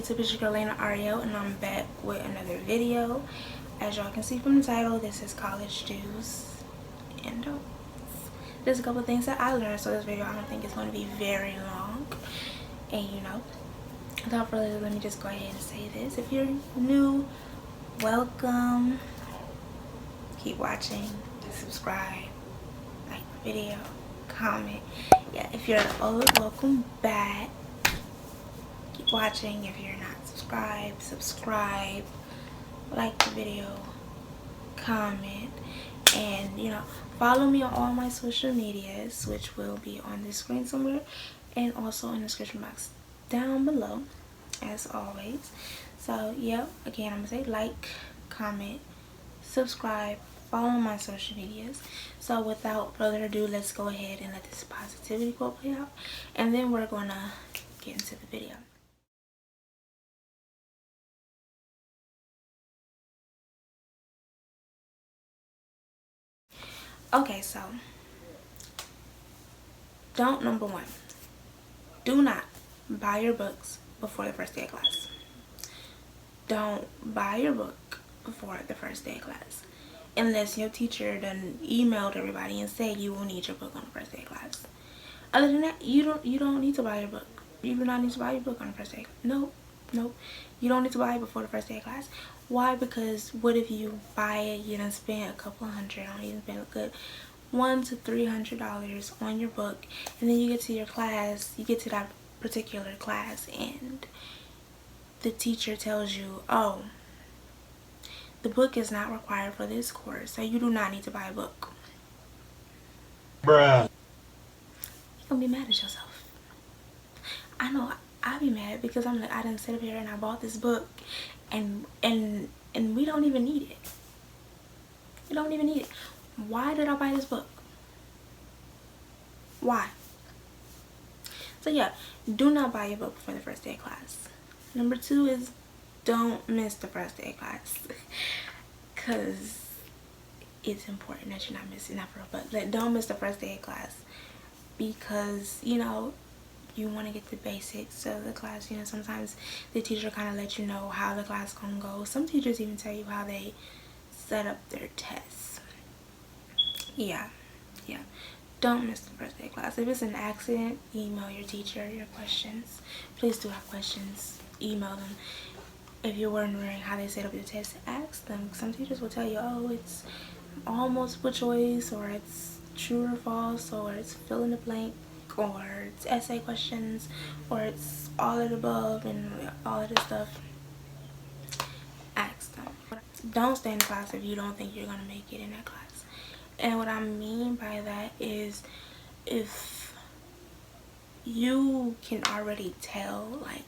what's up? It's your girl Lena Ariel, and I'm back with another video. As y'all can see from the title, this is college do's and don'ts. There's a couple things that I learned, so this video I don't think it's going to be very long. And without further ado, let me just go ahead and say this. If you're new, welcome. Keep watching, subscribe, like the video, comment. Yeah, if you're old, welcome back. Keep watching. If you're not subscribed, subscribe, like the video, comment, and follow me on all my social medias, which will be on the screen somewhere and also in the description box down below, as always. So yeah, again, I'm gonna say like, comment, subscribe, follow my social medias. So without further ado, let's go ahead and let this positivity quote play out, and then we're gonna get into the video. Okay, so don't number one, do not buy your books before the first day of class. Don't buy your book before the first day of class unless your teacher done emailed everybody and said you will need your book on the first day of class. Other than that, you don't need to buy your book. You do not need to buy your book on the first day. Nope. You don't need to buy it before the first day of class. Why? Because what if you buy it, you done spend a couple hundred on it, you done spend a good $100 to $300 on your book, and then you get to your class, you get to that particular class, and the teacher tells you, oh, the book is not required for this course, so you do not need to buy a book. Bruh. You're gonna be mad at yourself. I know I'd be mad because I'm like, I didn't sit up here and I bought this book and we don't even need it. We don't even need it. Why did I buy this book? Why? So yeah, do not buy your book before the first day of class. Number two is don't miss the first day of class. Because it's important that you're not missing that for, but don't miss the first day of class, because you want to get the basics of the class. Sometimes the teacher kind of let you know how the class gonna go. Some teachers even tell you how they set up their tests. Yeah, don't miss the first day of class. If it's an accident, email your teacher your questions. Please do have questions, email them. If you're wondering how they set up your test, ask them. Some teachers will tell you, oh, it's all multiple choice, or it's true or false, or it's fill in the blank, or it's essay questions, or it's all of the above and all of this stuff. Ask them. Don't stay in the class if you don't think you're going to make it in that class. And what I mean by that is, if you can already tell, like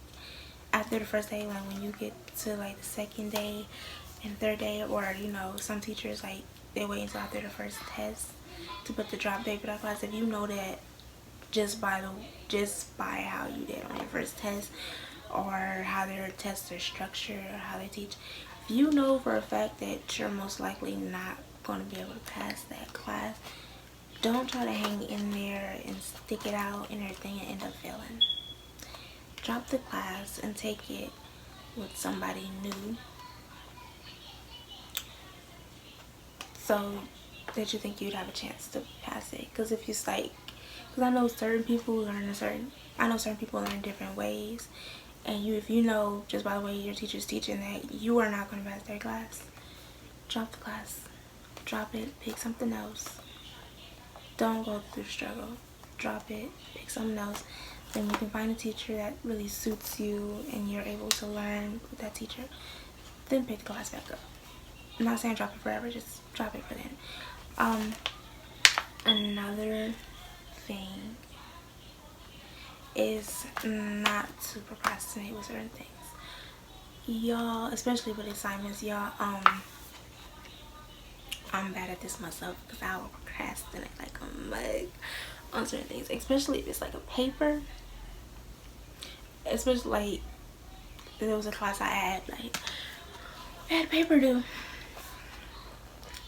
after the first day, like when you get to like the second day and third day, or some teachers, like they wait until after the first test to put the drop date for that class. If you know that just by how you did on your first test, or how their tests are structured, or how they teach, if you know for a fact that you're most likely not going to be able to pass that class, don't try to hang in there and stick it out and everything and end up failing. Drop the class and take it with somebody new, so that you think you'd have a chance to pass it. Because if you because I know certain people learn different ways, and if you know just by the way your teacher's teaching that you are not going to pass their class, drop the class. Drop it, pick something else. Don't go through the struggle. Drop it, pick something else. Then you can find a teacher that really suits you and you're able to learn with that teacher. Then pick the class back up. I'm not saying drop it forever, just drop it for then. Another thing is not to procrastinate with certain things. Y'all, especially with assignments, y'all, I'm bad at this myself because I will procrastinate like a mug on certain things, especially if it's like a paper. Especially like there was a class I had, like we had a paper due,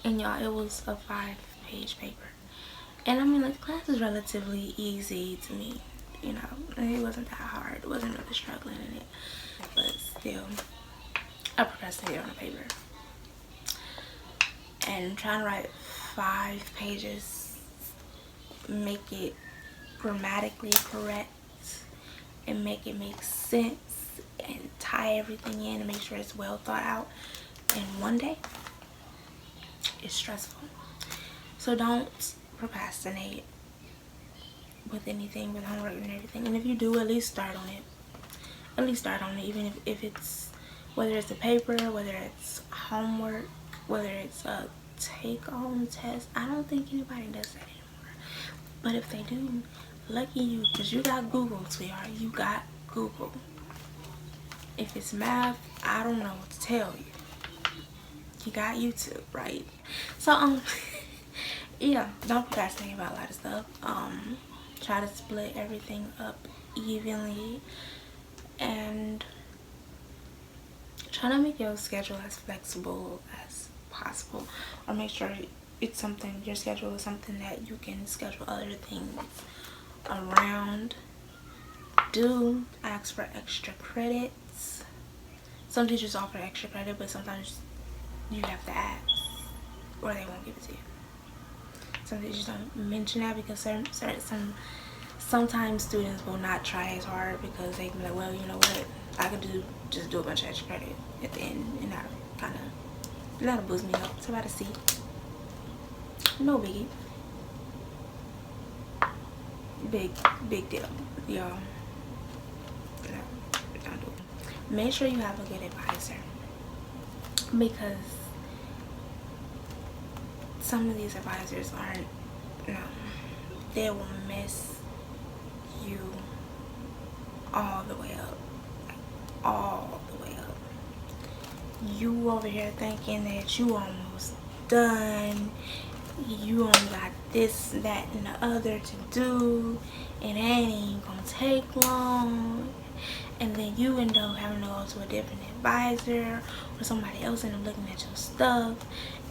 and y'all, it was a 5-page paper, and I mean, like, the class is relatively easy to me. It wasn't that hard. It wasn't really struggling in it, but deal. I procrastinated on a paper. And trying to write 5 pages, make it grammatically correct, and make it make sense, and tie everything in and make sure it's well thought out in one day, it's stressful. So don't procrastinate with anything, with homework and everything. And if you do, at least start on it. At least start on it, even if it's, whether it's a paper, whether it's homework, whether it's a take-home test. I don't think anybody does that anymore. But if they do, lucky you, because you got Google, sweetheart. You got Google. If it's math, I don't know what to tell you. You got YouTube, right? So, yeah, don't procrastinate about a lot of stuff. Try to split everything up evenly, and try to make your schedule as flexible as possible, or make sure it's something, your schedule is something that you can schedule other things around. Do ask for extra credits. Some teachers offer extra credit, but sometimes you have to ask or they won't give it to you. Some teachers don't mention that because sometimes students will not try as hard because they can be like, well, you know what, I could just do a bunch of extra credit at the end, and that'll boost me up. So about a C. No biggie. Big deal, y'all. Don't do it. Make sure you have a good advisor, because some of these advisors aren't, they will mess you all the way up. All the way up. You over here thinking that you almost done, you only got this, that, and the other to do, and it ain't gonna take long, and then you end up having to go to a different advisor, or somebody else end up looking at your stuff,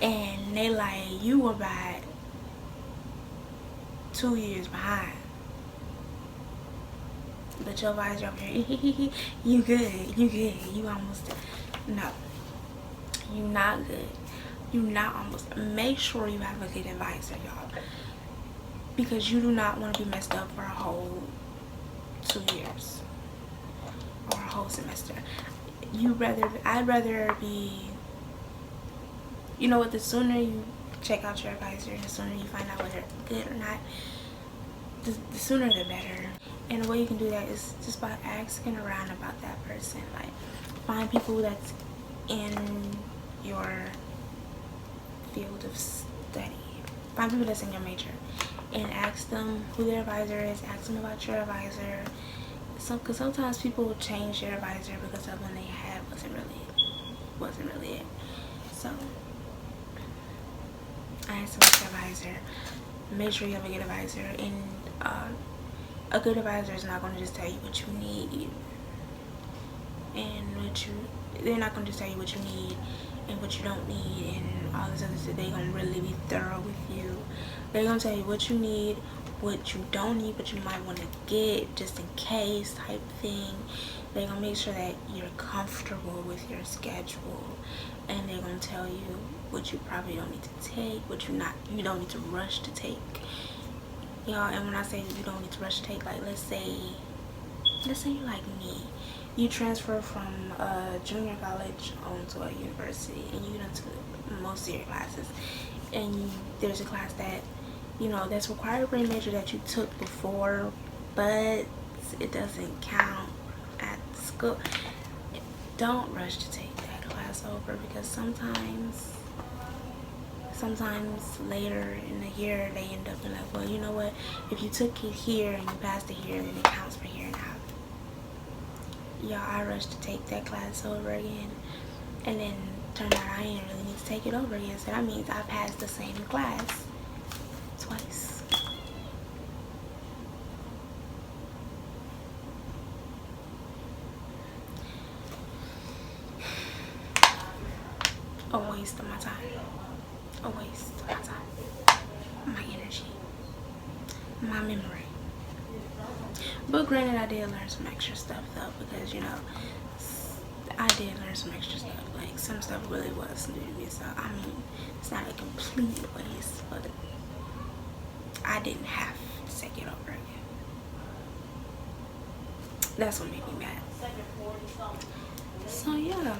and they like, you were about 2 years behind. But your advisor over here, you good, you almost done. No, you not good. You not almost. Make sure you have a good advisor, y'all, because you do not want to be messed up for a whole 2 years or a whole semester. I'd rather be, you know what, the sooner you check out your advisor, the sooner you find out whether it's good or not, the sooner the better. And the way you can do that is just by asking around about that person. Like, find people that's in your field of study. Find people that's in your major and ask them who their advisor is. Ask them about your advisor. Because sometimes people will change their advisor because of one they had wasn't really it. So ask them about your advisor. Make sure you have a good advisor, and a good advisor is not going to just tell you what you need, and they're not going to just tell you what you need and what you don't need and all this other stuff. They're going to really be thorough with you. They're going to tell you what you need, what you don't need, but you might want to get just in case type thing. They're going to make sure that you're comfortable with your schedule, and they're going to tell you what you probably don't need to take, what you don't need to rush to take. Y'all, and when I say you don't need to rush to take, like, let's say you're like me. You transfer from a junior college onto a university, and you get into most of your classes, and there's a class that, that's required for a major that you took before, but it doesn't count at school. Don't rush to take that class over, because sometimes later in the year they end up being like, well, you know what, if you took it here and you passed it here, then it counts for here now. Y'all, I rushed to take that class over again, and then turned out I didn't really need to take it over again. So that means I passed the same class twice. A waste of my time. A waste of my time. My energy. My memory. But granted, I did learn some extra stuff though, because I did learn some extra stuff. Like, some stuff really was new to me, so I mean, it's not a complete waste, but I didn't have to take it over again. That's what made me mad. So yeah,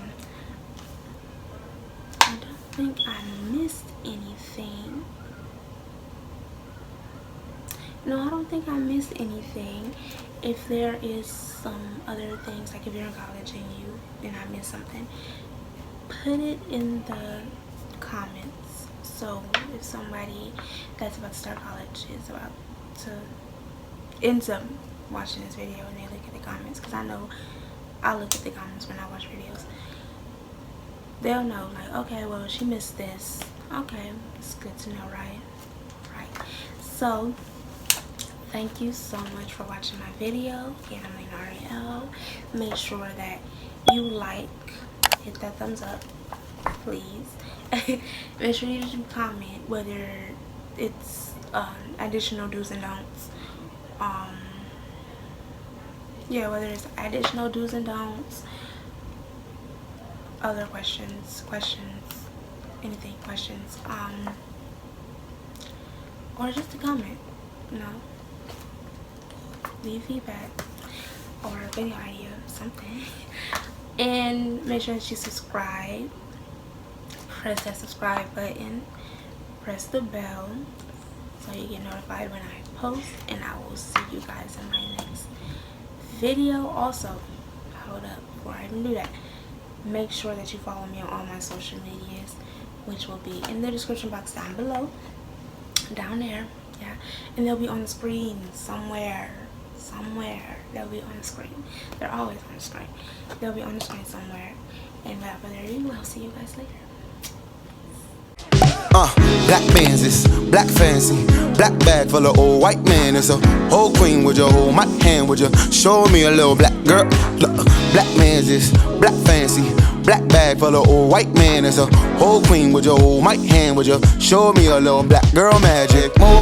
I don't think I missed anything. No, I don't think I missed anything. If there is some other things, like if you're in college and I missed something, put it in the comments. So if somebody that's about to start college is about to end up watching this video and they look at the comments, because I know I look at the comments when I watch videos, they'll know, like, okay, well, she missed this. Okay, it's good to know, right? So thank you so much for watching my video. Again, I'm Ariel. Make sure that you hit that thumbs up, please. Make sure you comment whether it's additional do's and don'ts. Yeah, whether it's additional do's and don'ts, other questions, anything, or just a comment, you know. Leave feedback or a video idea, something. And make sure that you subscribe. Press that subscribe button. Press the bell so you get notified when I post. And I will see you guys in my next video. Also, hold up, before I even do that, make sure that you follow me on all my social medias, which will be in the description box down below, down there, yeah, and they'll be on the screen somewhere. They'll be on the screen. They're always on the screen. They'll be on the screen somewhere. And without further ado, I'll see you guys later. Black Benzes, black fancy, black bag full of old white man. It's a whole queen, would you hold my hand? Would you show me a little black girl? Look, black Benzes, black fancy, black bag full of old white man. It's a whole queen, would you hold my hand? Would you show me a little black girl magic?